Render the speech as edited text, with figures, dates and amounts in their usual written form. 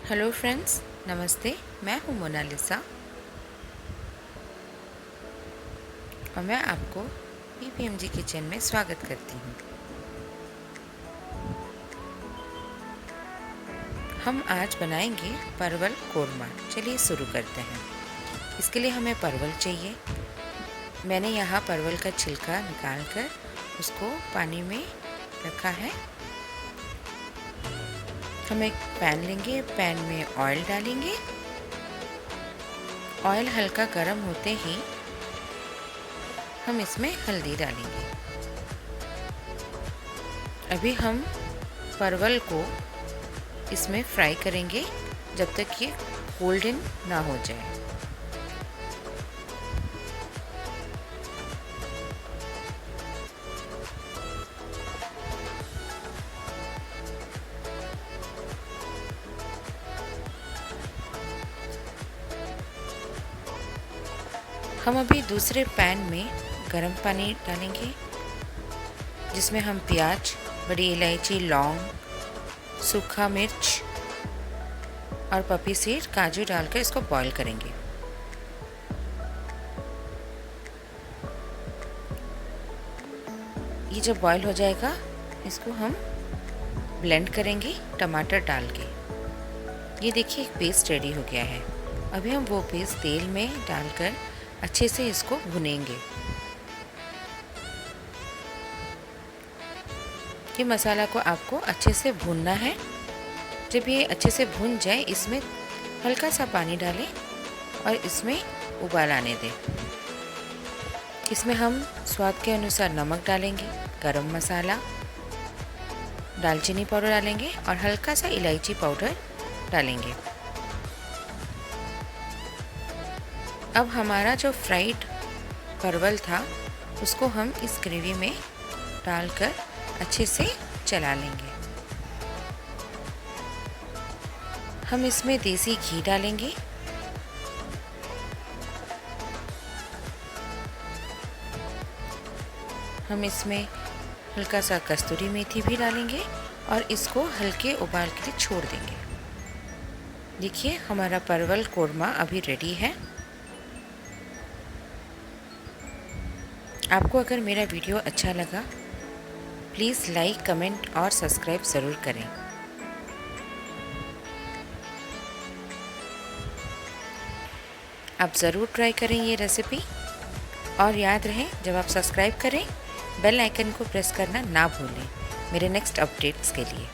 Hello friends, नमस्ते। मैं हूँ मोनालिसा और मैं आपको पीपीएमजी किचन में स्वागत करती हूँ। हम आज बनाएंगे परवल कोरमा। चलिए शुरू करते हैं। इसके लिए हमें परवल चाहिए। मैंने यहाँ परवल का छिलका निकालकर उसको पानी में रखा है। हम एक पैन लेंगे, पैन में ऑयल डालेंगे। ऑयल हल्का गर्म होते ही हम इसमें हल्दी डालेंगे। अभी हम परवल को इसमें फ्राई करेंगे जब तक ये गोल्डन ना हो जाए। हम अभी दूसरे पैन में गरम पानी डालेंगे जिसमें हम प्याज, बड़ी इलायची, लौंग, सूखा मिर्च और पपी सीड, काजू डालकर इसको बॉईल करेंगे। ये जब बॉईल हो जाएगा इसको हम ब्लेंड करेंगे टमाटर डाल के। ये देखिए एक पेस्ट रेडी हो गया है। अभी हम वो पेस्ट तेल में डालकर अच्छे से इसको भुनेंगे। ये मसाला को आपको अच्छे से भूनना है। जब ये अच्छे से भून जाए इसमें हल्का सा पानी डालें और इसमें उबाल आने दें। इसमें हम स्वाद के अनुसार नमक डालेंगे, गरम मसाला, दालचीनी पाउडर डालेंगे और हल्का सा इलायची पाउडर डालेंगे। अब हमारा जो फ्राइड परवल था उसको हम इस ग्रेवी में डालकर अच्छे से चला लेंगे। हम इसमें देसी घी डालेंगे। हम इसमें हल्का सा कस्तूरी मेथी भी डालेंगे और इसको हल्के उबाल के लिए छोड़ देंगे। देखिए हमारा परवल कोरमा अभी रेडी है। आपको अगर मेरा वीडियो अच्छा लगा प्लीज़ लाइक, कमेंट और सब्सक्राइब ज़रूर करें। आप ज़रूर ट्राई करें ये रेसिपी और याद रहे जब आप सब्सक्राइब करें बेल आइकन को प्रेस करना ना भूलें मेरे नेक्स्ट अपडेट्स के लिए।